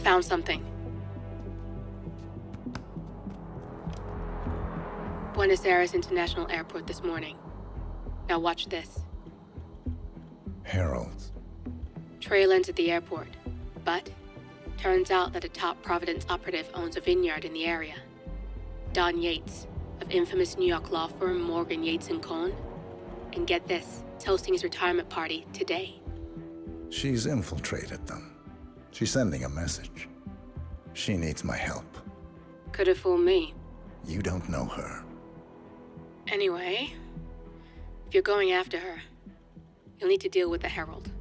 found something. Buenos Aires International Airport this morning. Now watch this. Heralds. Trail ends at the airport, but turns out that a top Providence operative owns a vineyard in the area. Don Yates, of infamous New York law firm Morgan, Yates & Cohn. And get this, is hosting his retirement party today. She's infiltrated them. She's sending a message. She needs my help. Could have fooled me. You don't know her. Anyway, if you're going after her, you'll need to deal with the Herald.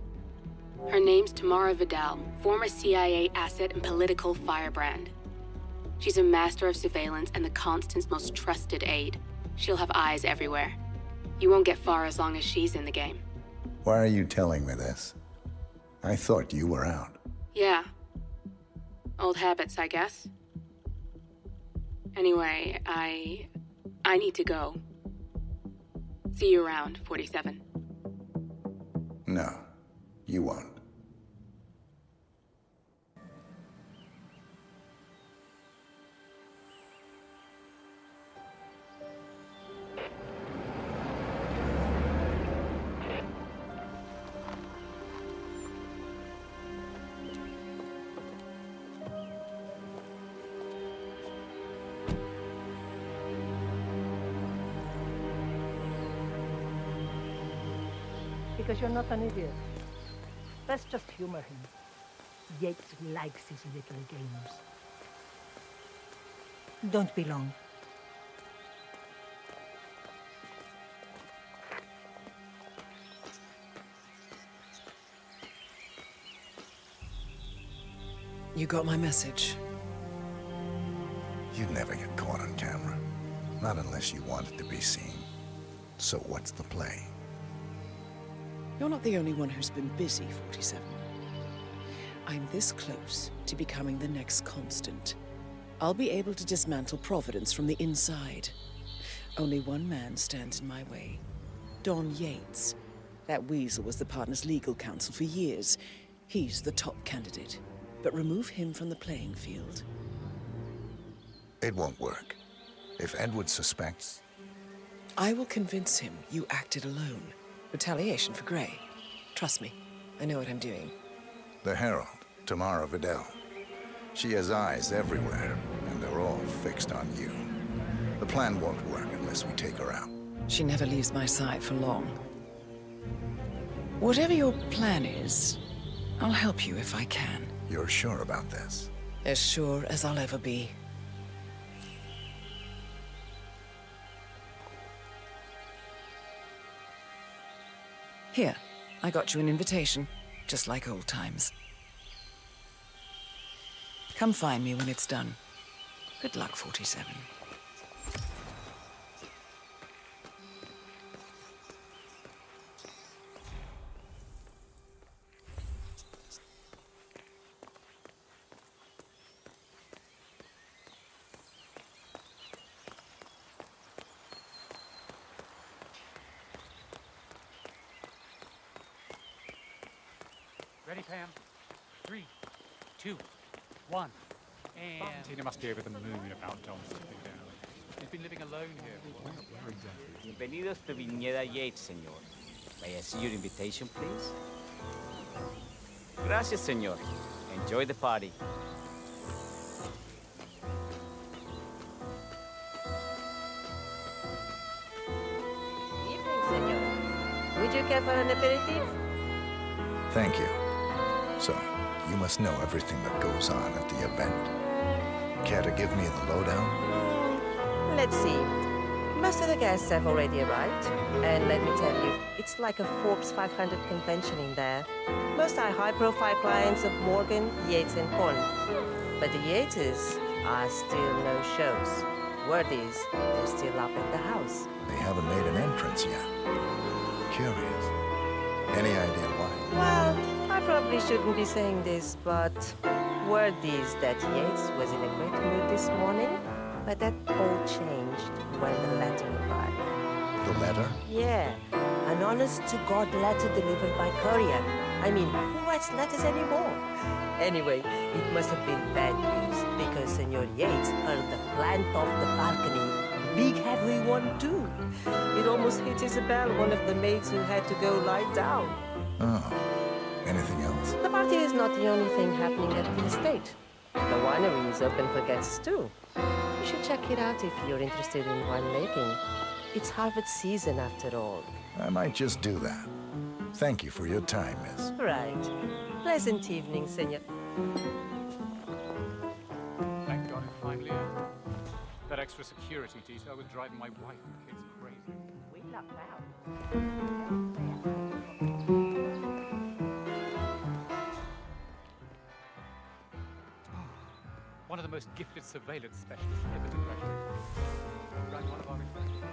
Her name's Tamara Vidal, former CIA asset and political firebrand. She's a master of surveillance and the Constant's most trusted aide. She'll have eyes everywhere. You won't get far as long as she's in the game. Why are you telling me this? I thought you were out. Yeah. Old habits, I guess. Anyway, I need to go. See you around, 47. No, you won't. Because you're not an idiot. Let's just humor him. Yates likes his little games. Don't be long. You got my message. You'd never get caught on camera. Not unless you wanted to be seen. So what's the play? You're not the only one who's been busy, 47. I'm this close to becoming the next Constant. I'll be able to dismantle Providence from the inside. Only one man stands in my way. Don Yates. That weasel was the partner's legal counsel for years. He's the top candidate. But remove him from the playing field. It won't work. If Edward suspects... I will convince him you acted alone. Retaliation for Grey. Trust me, I know what I'm doing. The Herald, Tamara Vidal. She has eyes everywhere, and they're all fixed on you. The plan won't work unless we take her out. She never leaves my side for long. Whatever your plan is, I'll help you if I can. You're sure about this? As sure as I'll ever be. Here, I got you an invitation, just like old times. Come find me when it's done. Good luck, 47. Ready, Pam? 3, 2, 1, and... Tina must be over the moon about Dom slipping down. He's been living alone here. Where exactly? Bienvenidos to Viñeda Yates, señor. May I see your invitation, please? Gracias, señor. Enjoy the party. Evening, señor. Would you care for an aperitif? Thank you. So, you must know everything that goes on at the event. Care to give me the lowdown? Let's see. Most of the guests have already arrived. And let me tell you, it's like a Forbes 500 convention in there. Most are high-profile clients of Morgan, Yates & Cohn. But the Yateses are still no shows. Word is, they're still up at the house. They haven't made an entrance yet. Curious. Any idea why? Well, I probably shouldn't be saying this, but word is that Yates was in a great mood this morning, but that all changed when the letter arrived. The letter? Yeah, an honest-to-God letter delivered by courier. I mean, who writes letters anymore? Anyway, it must have been bad news, because Senor Yates heard the plant off the balcony. Big heavy one, too. It almost hit Isabel, one of the maids who had to go lie down. Oh. Anything else? The party is not the only thing happening at the estate. The winery is open for guests, too. You should check it out if you're interested in winemaking. It's harvest season, after all. I might just do that. Thank you for your time, miss. Right. Pleasant evening, Senor. Thank God it's finally over. That extra security detail was driving my wife and kids crazy. We lucked out. One of the most gifted surveillance specialists ever to graduate. Ran one of our experiments.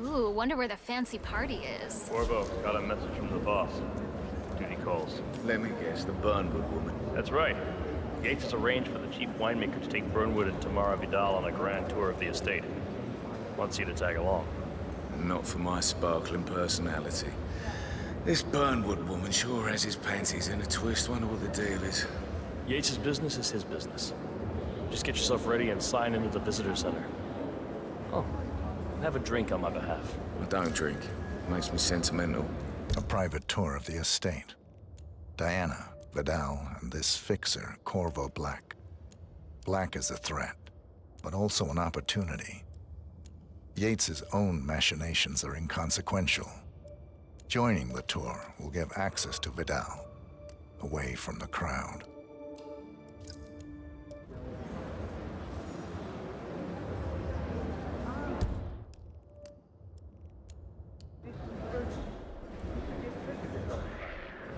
Ooh, wonder where the fancy party is. Corvo, got a message from the boss. Duty calls. Let me guess, the Burnwood woman. That's right. Yates has arranged for the chief winemaker to take Burnwood and Tamara Vidal on a grand tour of the estate. Wants you to tag along. Not for my sparkling personality. This Burnwood woman sure has his panties in a twist. Wonder what the deal is. Yates' business is his business. Just get yourself ready and sign into the visitor center. Oh, have a drink on my behalf. I don't drink. Makes me sentimental. A private tour of the estate. Diana, Vidal, and this fixer, Corvo Black. Black is a threat, but also an opportunity. Yates's own machinations are inconsequential. Joining the tour will give access to Vidal, away from the crowd.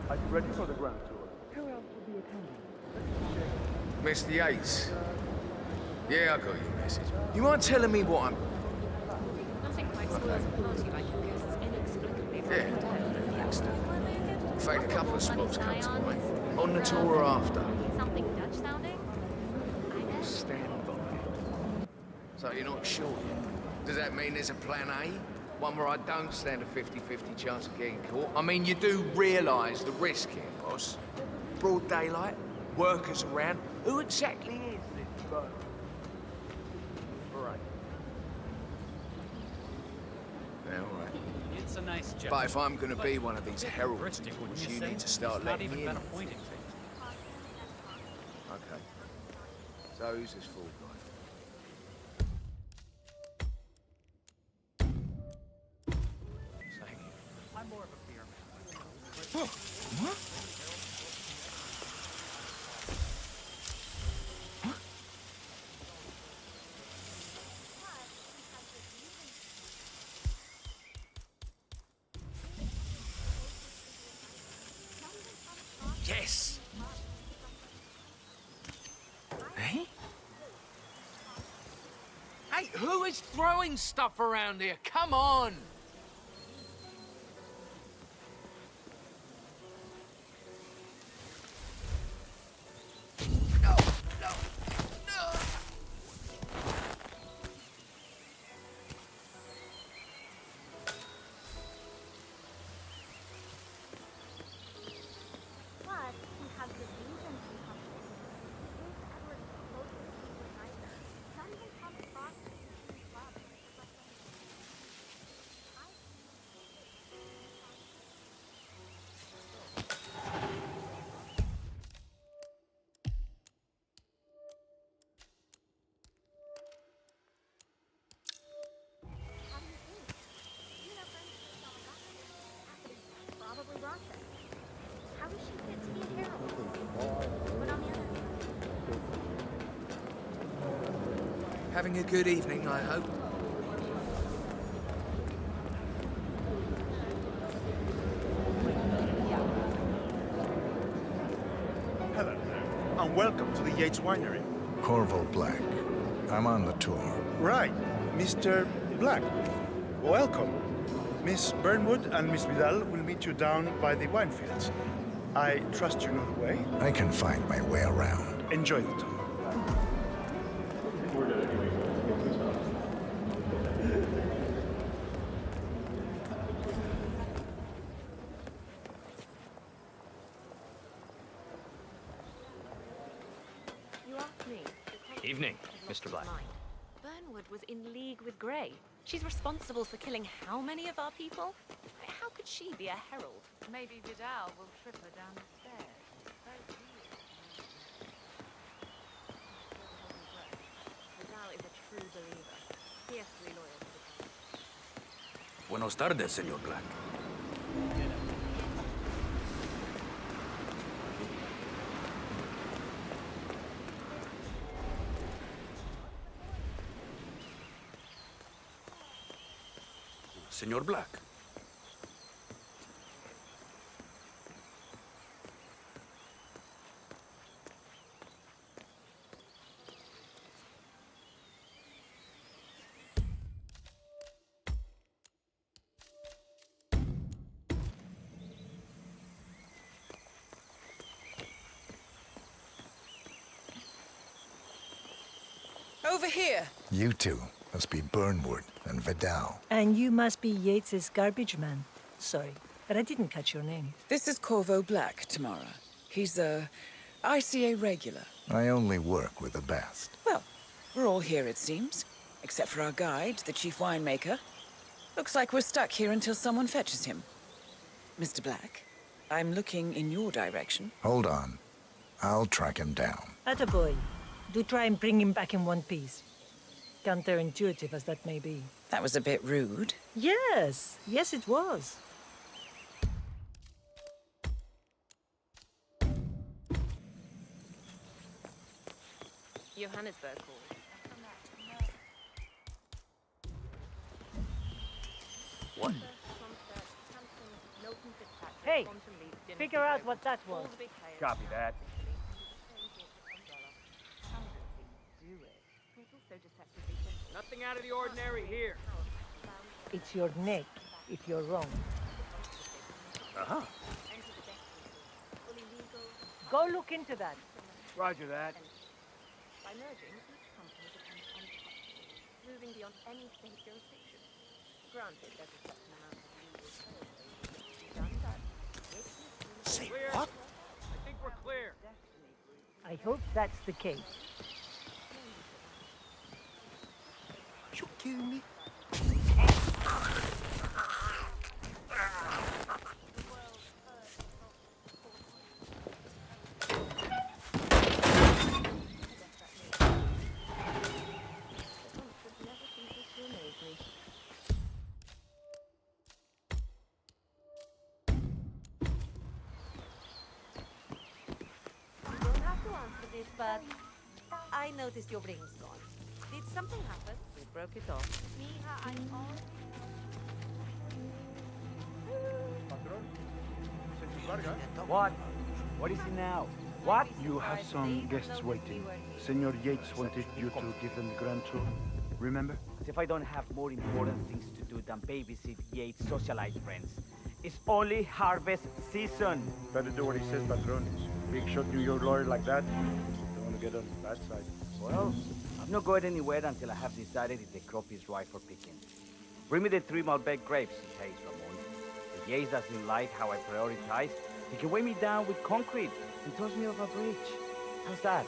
Are you ready for the grand tour? Who else will be attending? Mr. Yates. Yeah, I got your message. You mind telling me what I'm... Nothing quite spoils a party like your guests inexplicably breaking down. Next. In fact, a couple of spots come to mind. On the tour or after. Something Dutch sounding? Stand by. So you're not sure yet? Does that mean there's a plan A? One where I don't stand a 50-50 chance of getting caught? I mean, you do realise the risk here, boss. Broad daylight, workers around. Who exactly is this bird? Right. Yeah, all right. It's a nice job. But if I'm going to be one of these heralds, you need to start letting me in. Not even pointing things. Okay. So who's this fool guy? I'm more of a beer man. What? Yes! Hey? Hey, who is throwing stuff around here? Come on! No, no, no! Plus, he has the reason to come to this. Here's Edward's closest supervisor. Not even Thomas Foster in the club. How do you think? You know, friends just don't got it. Probably Rochester. How does she fit to be a herald? But on the other hand, Having a good evening, I hope. Hello there, and welcome to the Yates Winery. Corvo Black, I'm on the tour. Right, Mr. Black. Welcome. Miss Burnwood and Miss Vidal will meet you down by the wine fields. I trust you know the way. I can find my way around. Enjoy the tour. You asked me. Evening, Mr. Black. Burnwood was in league with Grey. She's responsible for killing how many of our people? How could she be a herald? Maybe Vidal will trip her down the stairs. Vidal is a true believer. Fiercely loyal to the cause. Buenos tardes, Señor Black. Señor Black. Over here. You two must be Burnwood and Vidal. And you must be Yates's garbage man. Sorry, but I didn't catch your name. This is Corvo Black, Tamara. He's a ICA regular. I only work with the best. Well, we're all here, it seems. Except for our guide, the chief winemaker. Looks like we're stuck here until someone fetches him. Mr. Black, I'm looking in your direction. Hold on. I'll track him down. Attaboy. Do try and bring him back in one piece. Counterintuitive as that may be. That was a bit rude. Yes, yes it was. Johannesburg called. What? Hey, figure out what that was. Copy that. Nothing out of the ordinary here. It's your neck if you're wrong. Uh-huh. Go look into that. Roger that. By merging, each company becomes untouchable, moving beyond any state jurisdiction. Granted, there's a certain amount of legal code done, but Say Clear. what? I think we're clear. I hope that's the case. You kidding me? But I noticed your ring's gone. Did something happen? We broke it off. What? What is it now? What? You have some guests waiting. Senor Yates wanted you to give them the grand tour. Remember? As if I don't have more important things to do than babysit Yates' socialite friends. It's only harvest season. Better do what he says, Patron. Big shot New York lawyer like that. Don't want to get on the bad side. Well, I'm not going anywhere until I have decided if the crop is right for picking. Bring me the 3 Malbec grapes, says Ramon. If Yates doesn't like how I prioritize, he can weigh me down with concrete and toss me off a bridge. How's that?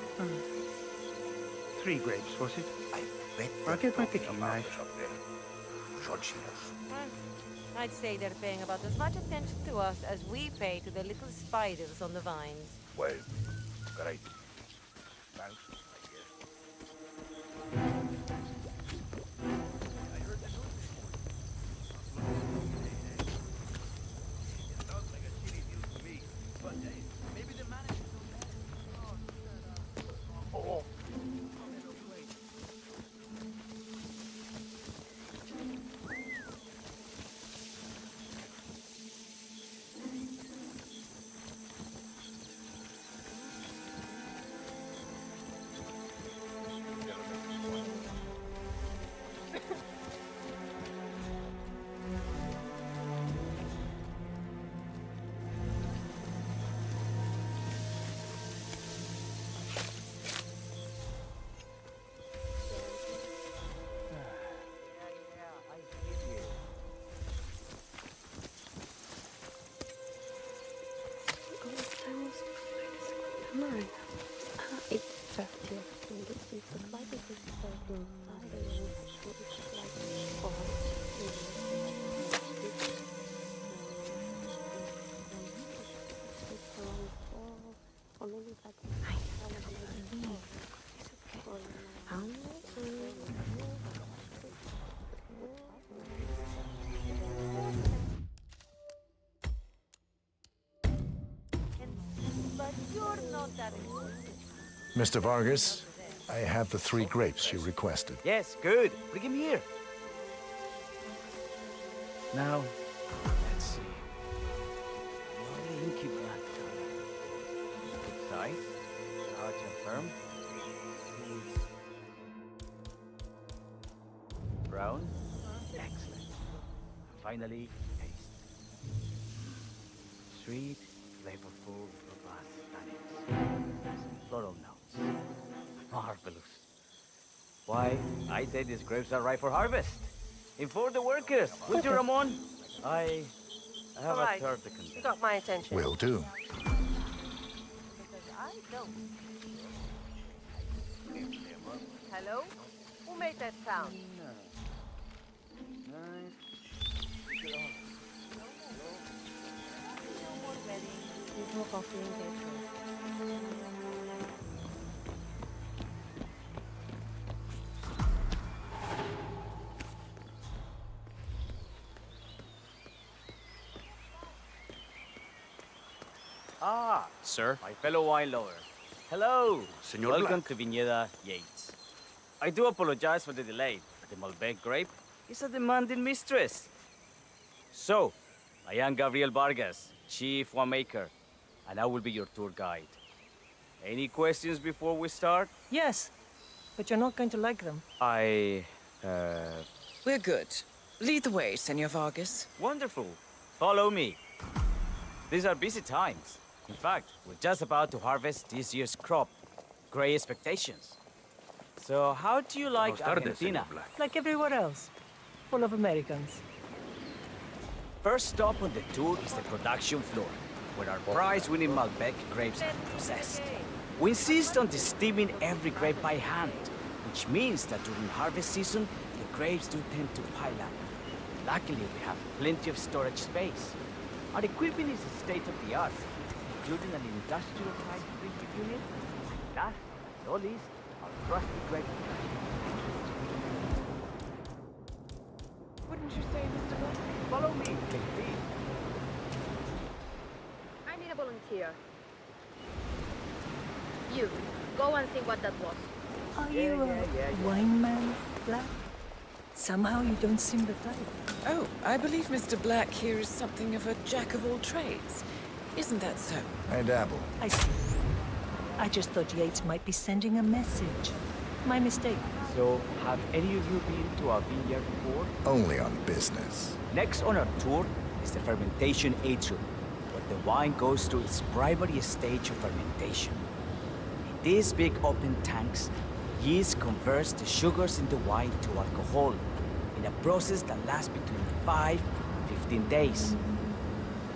3 grapes, was it? I'll get my picking knife. I'd say they're paying about as much attention to us as we pay to the little spiders on the vines. Well, great. Thanks, I guess. I heard the news this morning. It sounds like a shitty deal to me, but maybe the manager don't know. Oh. Mr. Vargas, I have the 3 grapes you requested. Yes, good. Bring him here. Now, let's see. Lovely inky black color. Good size, large and firm. Brown. Excellent. And finally, taste. Sweet, flavorful, robust tannins. Floral notes. Marvelous. Why, I say these grapes are ripe for harvest. Inform the workers. Would you, Ramon? I have All right. a third to consider. You got my attention. Will do. Because I don't. Hello? Who made that sound? There's more coffee in there. Ah, Sir? my fellow wine lover. Hello. Senor Welcome Black. to Viñeda Yates. I do apologize for the delay, but the Malbec grape is a demanding mistress. So, I am Gabriel Vargas, Chief Winemaker, and I will be your tour guide. Any questions before we start? Yes, but you're not going to like them. We're good. Lead the way, Senor Vargas. Wonderful. Follow me. These are busy times. In fact, we're just about to harvest this year's crop. Great expectations. So, how do you like Argentina? Like everywhere else. Full of Americans. First stop on the tour is the production floor, where our prize-winning Malbec grapes are processed. We insist on steaming every grape by hand, which means that during harvest season, the grapes do tend to pile up. Luckily, we have plenty of storage space. Our equipment is state-of-the-art, including an industrial-type preheat unit. Last but not least, our trusty grape. Wouldn't you say, Mr. Black? Follow me, please. I need a volunteer. You, go and see what that was. Are you a wine man, Black? Somehow you don't seem the type. Oh, I believe Mr. Black here is something of a jack of all trades. Isn't that so? I dabble. I see. I just thought Yates might be sending a message. My mistake. So, have any of you been to our vineyard before? Only on business. Next on our tour is the fermentation atrium, where the wine goes through its primary stage of fermentation. In these big open tanks, yeast converts the sugars in the wine to alcohol, in a process that lasts between 5 and 15 days.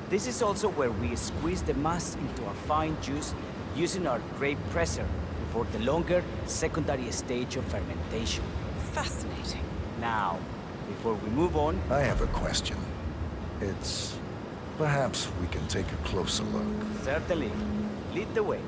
This is also where we squeeze the mass into a fine juice using our grape presser before the longer secondary stage of fermentation. Fascinating. Now, before we move on... I have a question. It's... perhaps we can take a closer look. Certainly. Lead the way.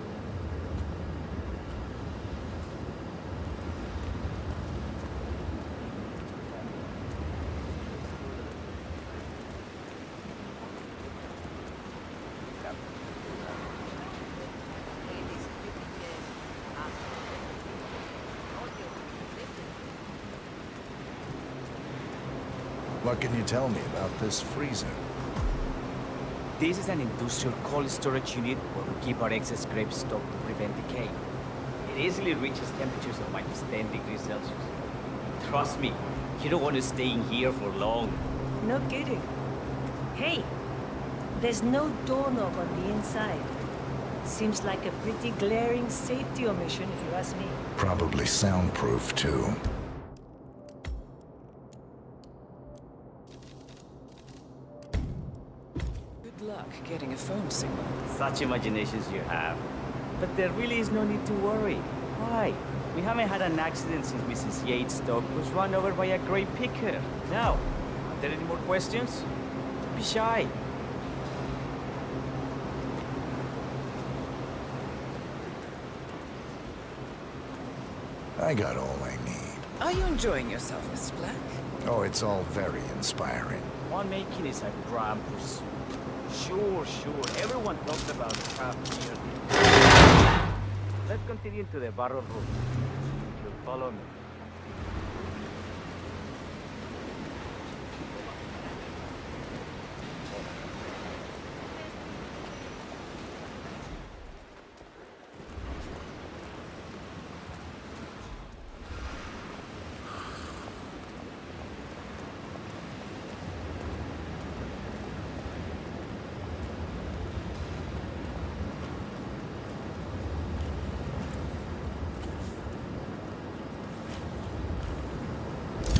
What can you tell me about this freezer? This is an industrial cold storage unit where we keep our excess grapes stocked to prevent decay. It easily reaches temperatures of -10 degrees Celsius. Trust me, you don't want to stay in here for long. No kidding. Hey, there's no doorknob on the inside. Seems like a pretty glaring safety omission, if you ask me. Probably soundproof, too. Good luck getting a phone signal. Such imaginations you have. But there really is no need to worry. Why? We haven't had an accident since Mrs. Yates' dog was run over by a grape picker. Now, are there any more questions? Don't be shy. I got all I need. Are you enjoying yourself, Mr. Black? Oh, it's all very inspiring. Winemaking is a grand pursuit. Sure. Everyone talks about craft beer. let's continue to the barrel room. You'll follow me.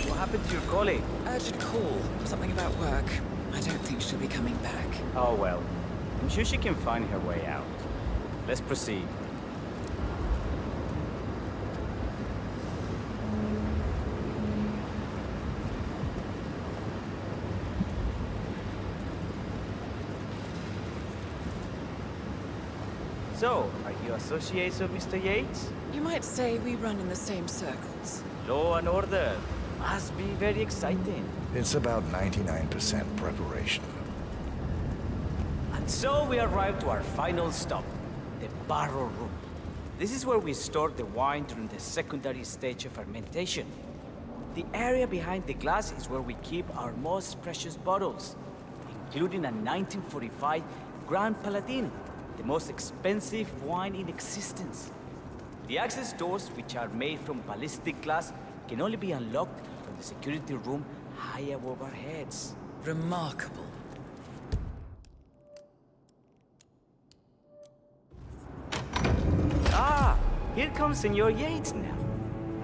What happened to your colleague? Urgent call. Something about work. I don't think she'll be coming back. Oh well. I'm sure she can find her way out. Let's proceed. So, are you associates of Mr. Yates? You might say we run in the same circles. Law and order. Must be very exciting. It's about 99% preparation. And so we arrive to our final stop, the barrel room. This is where we store the wine during the secondary stage of fermentation. The area behind the glass is where we keep our most precious bottles, including a 1945 Grand Paladin, the most expensive wine in existence. The access doors, which are made from ballistic glass, can only be unlocked from the security room high above our heads. Remarkable. Ah, here comes Senor Yates now.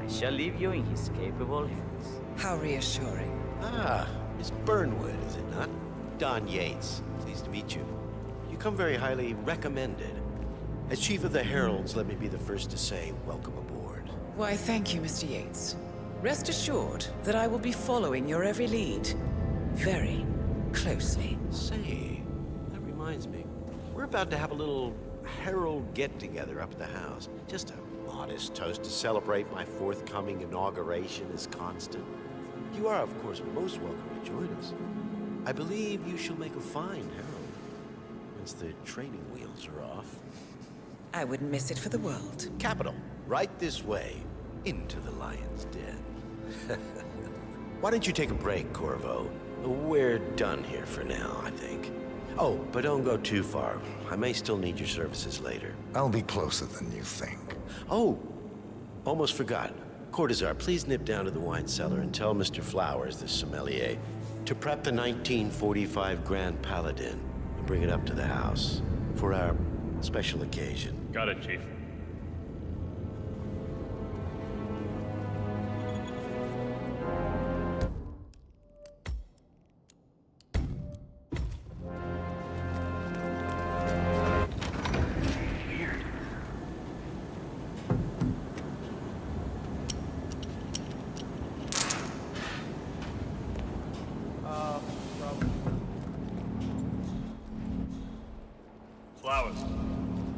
I shall leave you in his capable hands. How reassuring. Ah, Miss Burnwood, is it not? Don Yates, pleased to meet you. You come very highly recommended. As Chief of the Heralds, let me be the first to say welcome aboard. Why, thank you, Mr. Yates. Rest assured that I will be following your every lead. Very closely. Say, that reminds me. We're about to have a little Herald get-together up at the house. Just a modest toast to celebrate my forthcoming inauguration as Constant. You are, of course, most welcome to join us. I believe you shall make a fine Herald, once the training wheels are off. I wouldn't miss it for the world. Capital. Right this way, into the lion's den. Why don't you take a break, Corvo? We're done here for now, I think. Oh, but don't go too far. I may still need your services later. I'll be closer than you think. Oh, almost forgot. Cortazar, please nip down to the wine cellar and tell Mr. Flowers, the sommelier, to prep the 1945 Grand Paladin and bring it up to the house for our special occasion. Got it, Chief. Flowers.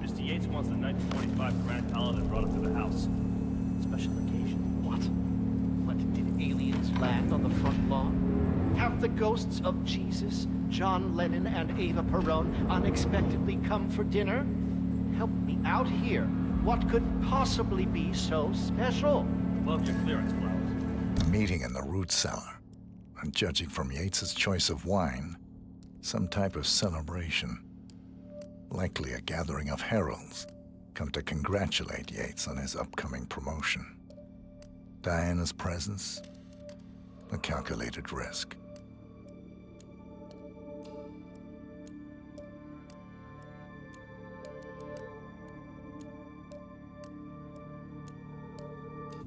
Mr. Yates wants the 1945 Grand Paladin brought up to the house. Special occasion. What? What, did aliens land on the front lawn? Have the ghosts of Jesus, John Lennon, and Eva Peron unexpectedly come for dinner? Help me out here. What could possibly be so special? Love your clearance, Flowers. A meeting in the root cellar. And judging from Yates's choice of wine, some type of celebration. Likely a gathering of heralds, come to congratulate Yates on his upcoming promotion. Diana's presence, a calculated risk.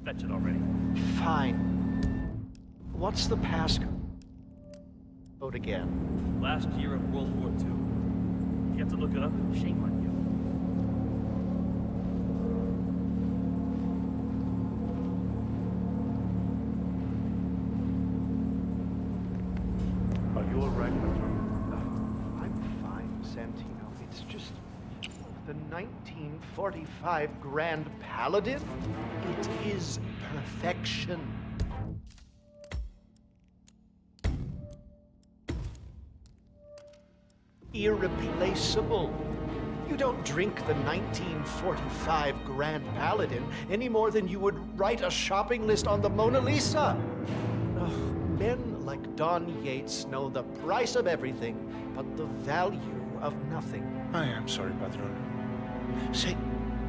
Fetch it already. Fine. What's the passcode again? Last year of World War II. You have to look it up? Shame on you. Are you all right? I'm fine, Santino. It's just the 1945 Grand Paladin. It is perfection. Irreplaceable. You don't drink the 1945 Grand Paladin any more than you would write a shopping list on the Mona Lisa. Men like Don Yates know the price of everything, but the value of nothing. I am sorry, Patron. Say,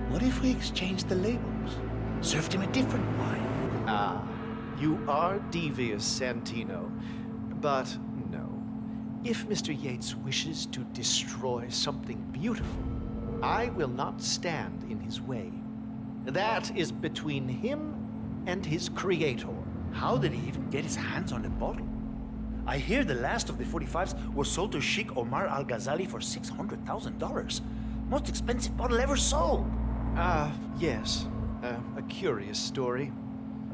what if we exchange the labels? Served him a different wine. Ah, you are devious, Santino. But no. If Mr. Yates wishes to destroy something beautiful, I will not stand in his way. That is between him and his creator. How did he even get his hands on the bottle? I hear the last of the 45s was sold to Sheikh Omar Al-Ghazali for $600,000. Most expensive bottle ever sold. Yes. A curious story.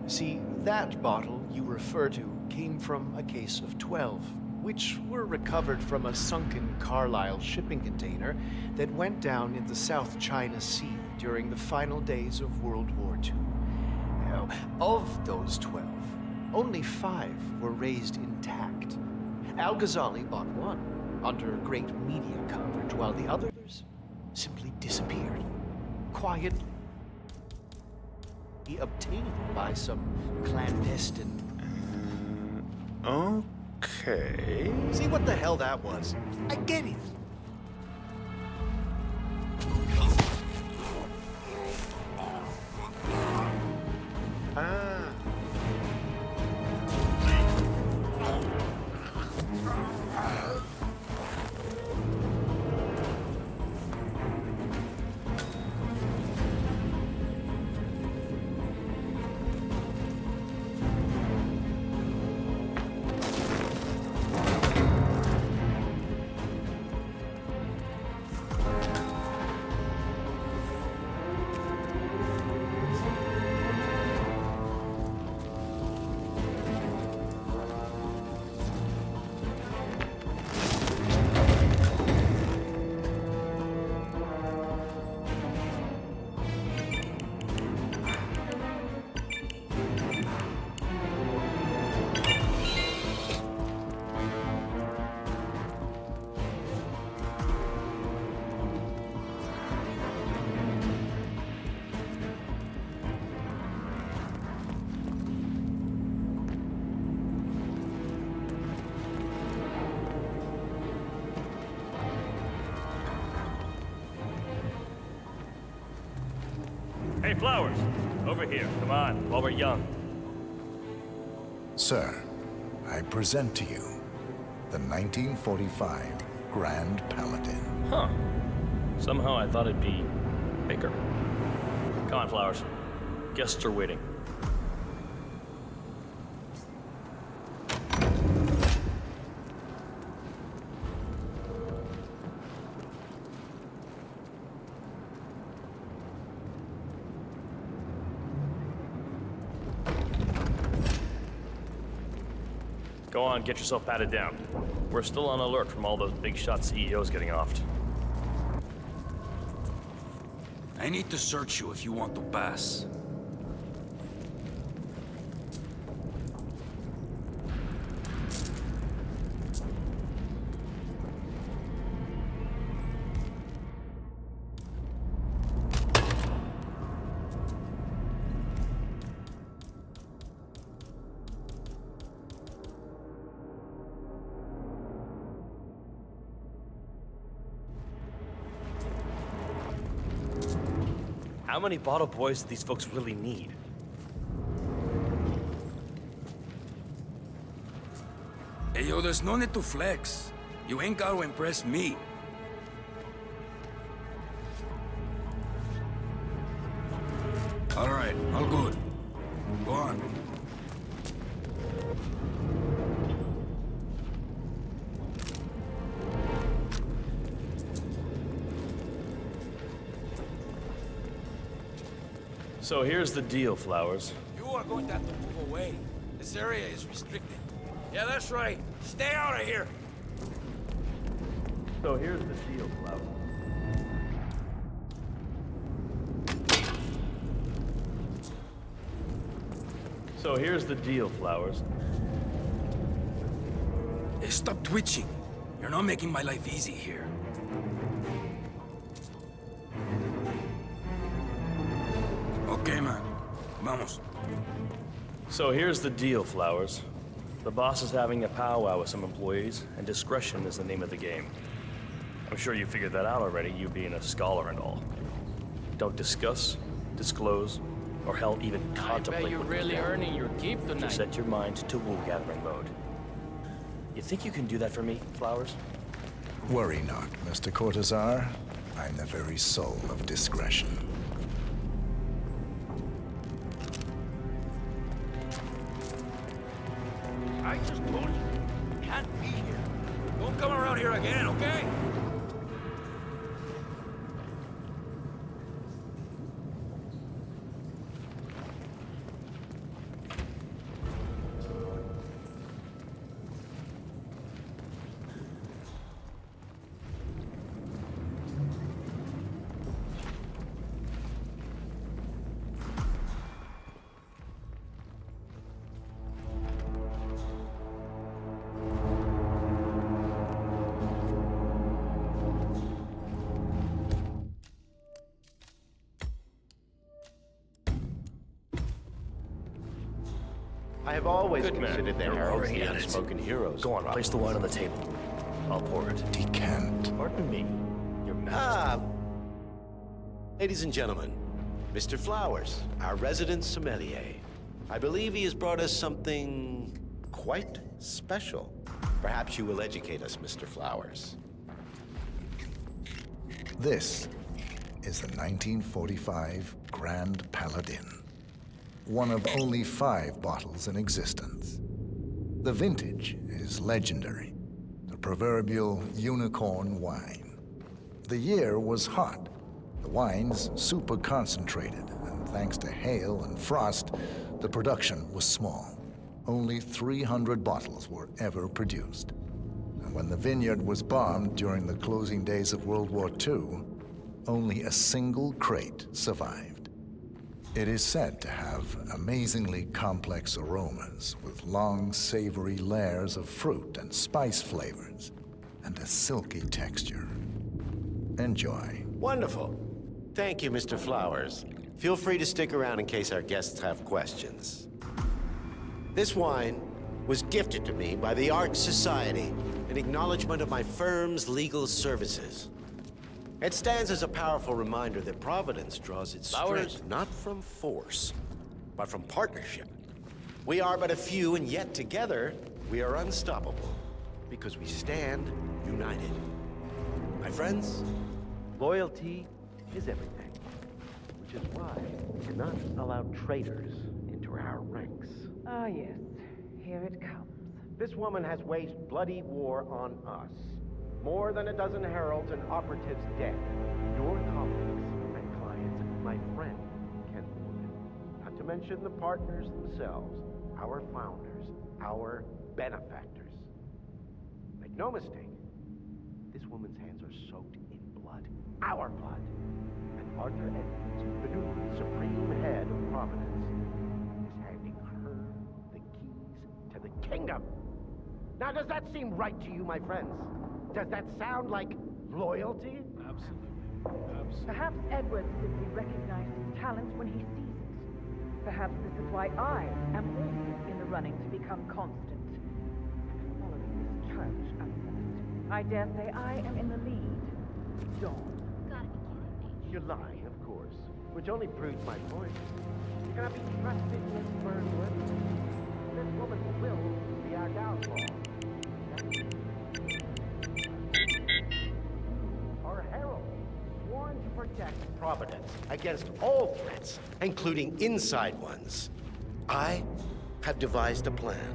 See, that bottle you refer to came from a case of 12, which were recovered from a sunken Carlisle shipping container that went down in the South China Sea during the final days of World War II. Now, of those 12, only 5 were raised intact. Al-Ghazali bought one under great media coverage, while the others simply disappeared, quietly obtained by some clandestine... Okay... See what the hell that was? I get it. Hey, Flowers! Over here, come on, while we're young. Sir, I present to you the 1945 Grand Paladin. Huh. Somehow I thought it'd be bigger. Come on, Flowers. Guests are waiting. Go on, get yourself patted down. We're still on alert from all those big shot CEOs getting offed. I need to search you if you want to pass. How many bottle boys do these folks really need? Hey, yo, there's no need to flex. You ain't gotta impress me. All right, all good. Go on. So here's the deal, Flowers. You are going to have to move away. This area is restricted. Yeah, that's right. Stay out of here. So here's the deal, Flowers. So here's the deal, Flowers. Hey, stop twitching. You're not making my life easy here. Okay, man. Vamos. So here's the deal, Flowers. The boss is having a powwow with some employees, and discretion is the name of the game. I'm sure you figured that out already, you being a scholar and all. Don't discuss, disclose, or hell, even contemplate. I bet you're what really you're doing. earning your keep tonight. Just set your mind to wool-gathering mode. You think you can do that for me, Flowers? Worry not, Mr. Cortazar. I'm the very soul of discretion. I just told you. You can't be here. Don't come around here again, okay? I have always Good man. considered the You're heralds already the at it. unspoken heroes. Go on, place the wine on the table. I'll pour it. Decant. Pardon me, Your Majesty. Ah, ladies and gentlemen, Mr. Flowers, our resident sommelier. I believe he has brought us something quite special. Perhaps you will educate us, Mr. Flowers. This is the 1945 Grand Paladin. One of only 5 bottles in existence. The vintage is legendary, the proverbial unicorn wine. The year was hot, the wine's super concentrated, and thanks to hail and frost, the production was small. Only 300 bottles were ever produced. And when the vineyard was bombed during the closing days of World War II, only a single crate survived. It is said to have amazingly complex aromas with long, savory layers of fruit and spice flavors, and a silky texture. Enjoy. Wonderful. Thank you, Mr. Flowers. Feel free to stick around in case our guests have questions. This wine was gifted to me by the Ark Society in acknowledgement of my firm's legal services. It stands as a powerful reminder that Providence draws its strength not from force, but from partnership. We are but a few, and yet together we are unstoppable because we stand united. My friends, Loyalty is everything, which is why we cannot allow traitors into our ranks. Ah, yes. Here it comes. This woman has waged bloody war on us. More than a dozen heralds and operatives dead. Your colleagues and clients, my friend, Ken Morgan. Not to mention the partners themselves, our founders, our benefactors. Make no mistake, this woman's hands are soaked in blood. Our blood. And Arthur Edwards, the new supreme head of Providence, is handing her the keys to the kingdom. Now, does that seem right to you, my friends? Does that sound like loyalty? Absolutely. Perhaps Edward simply recognized his talent when he sees it. Perhaps this is why I am also in the running to become constant. Following this church up first, I dare say I am in the lead. Dawn. Gotta be kidding me. You're lying, of course, which only proves my point. You cannot be trusted, Miss Burnwood. This woman's will be our downfall. Our herald, sworn to protect Providence against all threats, including inside ones. I have devised a plan.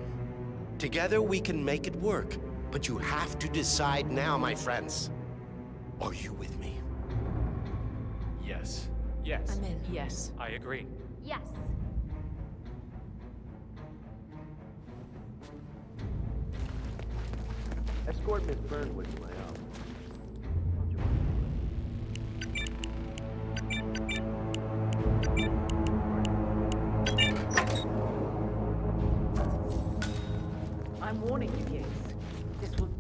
Together we can make it work, but you have to decide now, my friends. Are you with me? Yes. Yes. I'm in. Yes. I agree. Yes. escort Miss Burnwood to my office. I'm warning you, Yates. This will...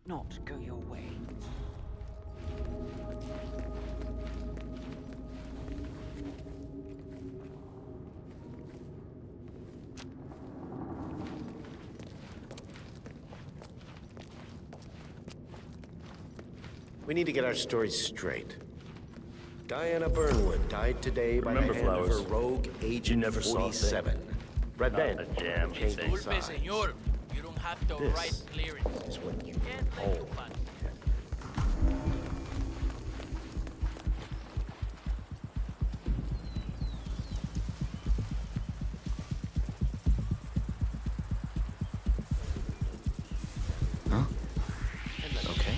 not go your way. We need to get our stories straight. Diana Burnwood died today by the hand of her rogue agent 47. Revenge. Disculpe, señor. You don't have to write clearance. Is what you hold. Huh? Okay.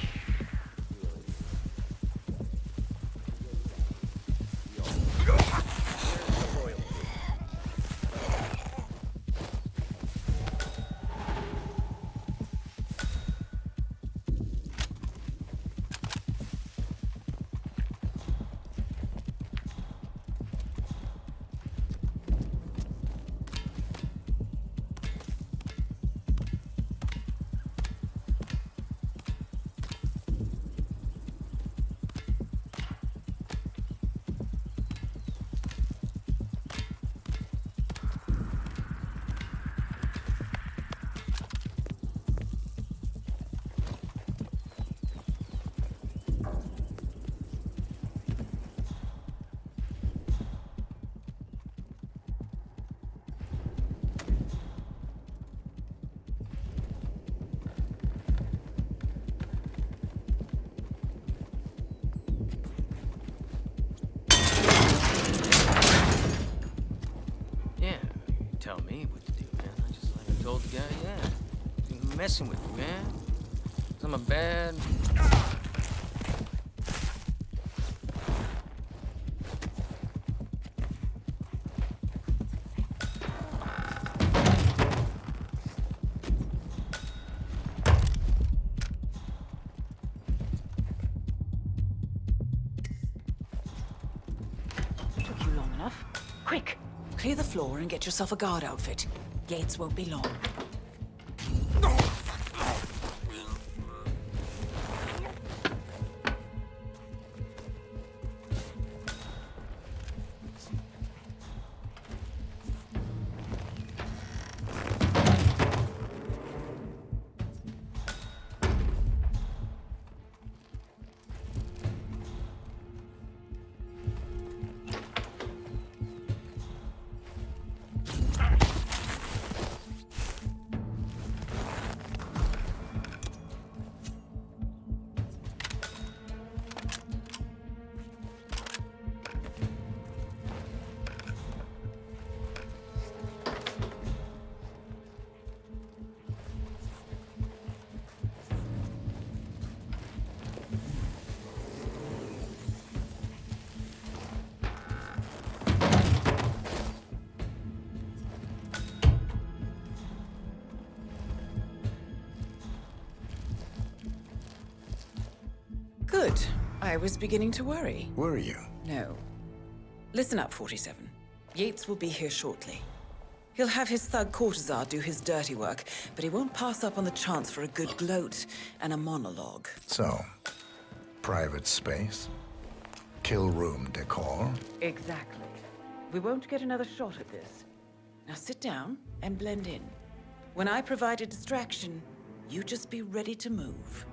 Tell me what to do, man. I just like I told the guy, yeah. I'm messing with you, man. 'Cause I'm a bad... Took you long enough. Quick! Clear the floor and get yourself a guard outfit. Yates won't be long. Good. I was beginning to worry. Were you? No. Listen up, 47. Yates will be here shortly. He'll have his thug courtesan do his dirty work, but he won't pass up on the chance for a good gloat and a monologue. So, private space? Kill room decor? Exactly. We won't get another shot at this. Now sit down and blend in. When I provide a distraction, you just be ready to move.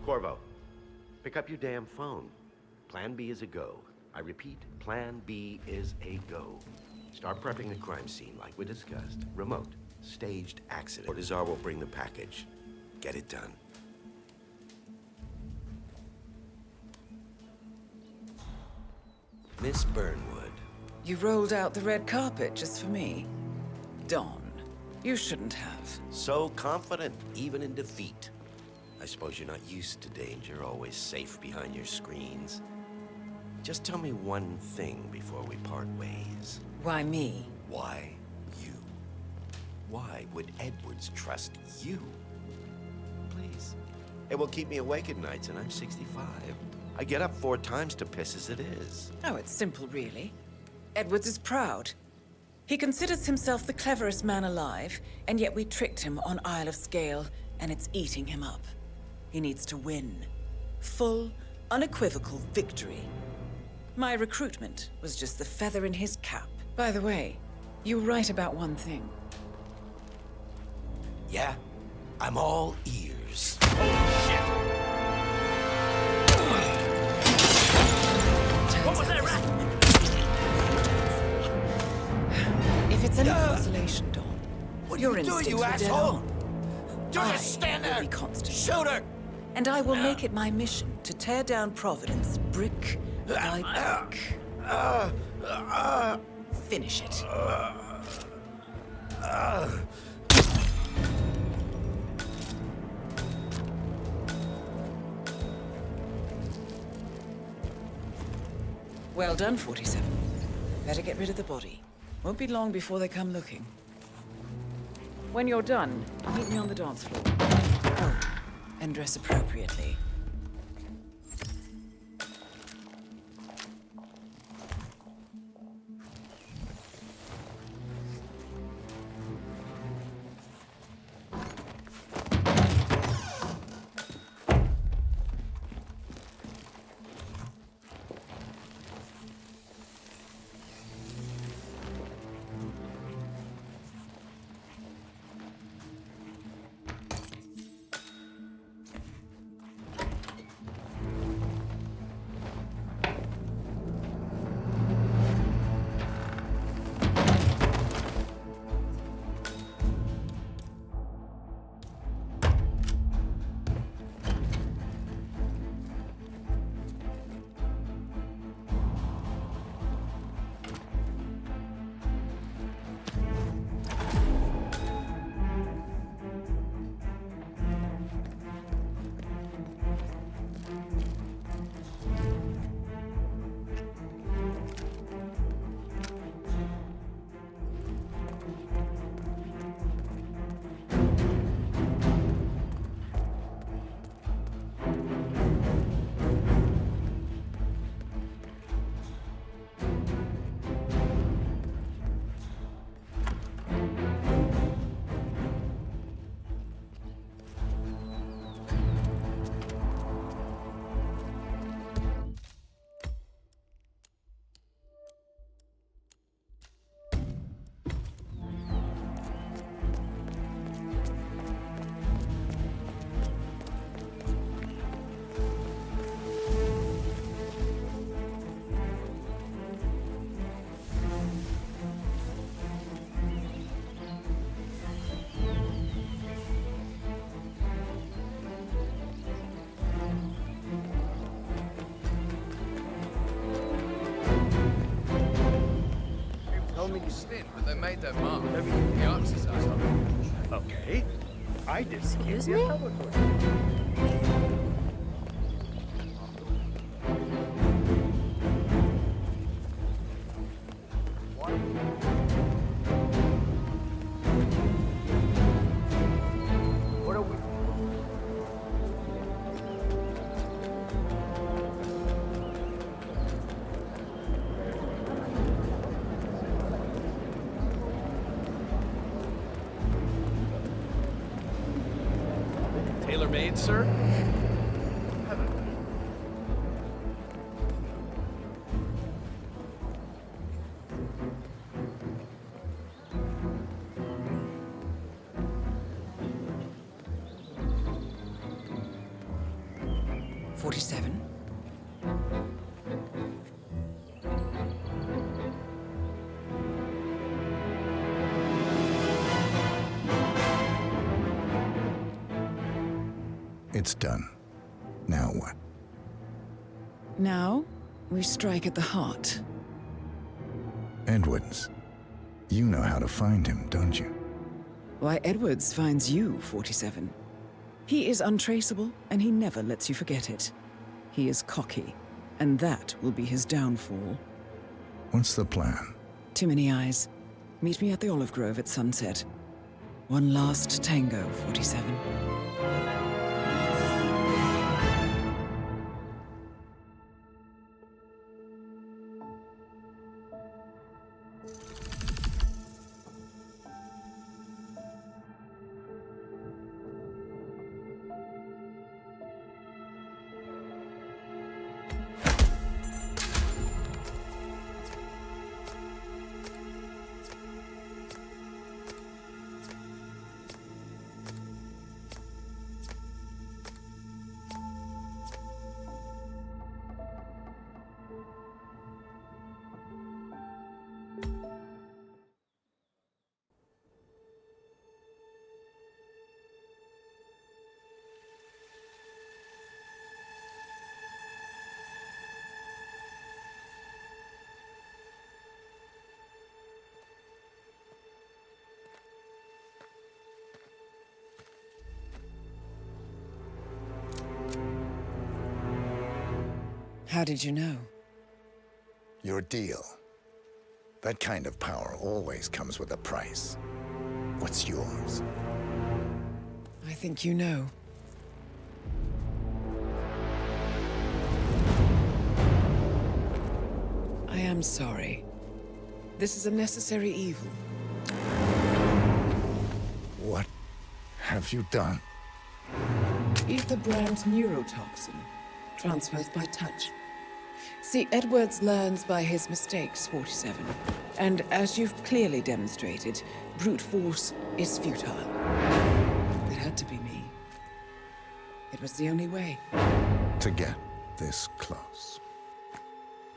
Corvo, pick up your damn phone. Plan B is a go. I repeat, Plan B is a go. Start prepping the crime scene like we discussed. Remote, staged accident. Cortazar will bring the package. Get it done. Miss Burnwood. You rolled out the red carpet just for me. Don, You shouldn't have. So confident, even in defeat. I suppose you're not used to danger, always safe behind your screens. Just tell me one thing before we part ways. Why me? Why you? Why would Edwards trust you? Please. It will keep me awake at nights, and I'm 65. I get up 4 times to piss as it is. Oh, it's simple, really. Edwards is proud. He considers himself the cleverest man alive, and yet we tricked him on Isle of Scale, and it's eating him up. He needs to win. Full, unequivocal victory. My recruitment was just the feather in his cap. By the way, you were right about one thing. Yeah? I'm all ears. What was that, rat? If it's any consolation, Dawn, what your are you doing, instincts you were dead asshole? on. Just stand there! Will be constant. Shoot her! And I will make it my mission to tear down Providence brick by brick. Finish it. Well done, 47. Better get rid of the body. Won't be long before they come looking. When you're done, meet me on the dance floor. Oh, and dress appropriately. Stint, but they made their mark. The answers are something. Okay. I did. Excuse me? What are we? Tailor-made, sir? It's done. Now what? Now, we strike at the heart. Edwards. You know how to find him, don't you? Why Edwards finds you, 47. He is untraceable, and he never lets you forget it. He is cocky, and that will be his downfall. What's the plan? Too many eyes. Meet me at the olive grove at sunset. One last tango, 47. How did you know? Your deal. That kind of power always comes with a price. What's yours? I think you know. I am sorry. This is a necessary evil. What have you done? Ether brand neurotoxin. Transfers by touch. See, Edwards learns by his mistakes, 47. And as you've clearly demonstrated, brute force is futile. It had to be me. It was the only way. To get this close.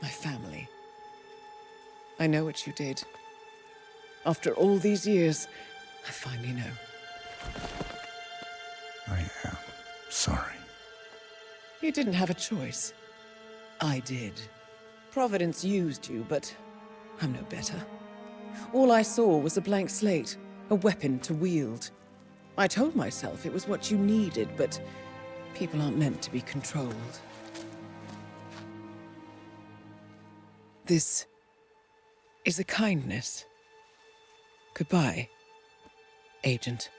My family. I know what you did. After all these years, I finally know. I am sorry. You didn't have a choice. I did. Providence used you, but I'm no better. All I saw was a blank slate, a weapon to wield. I told myself it was what you needed, but people aren't meant to be controlled. This is a kindness. Goodbye, Agent.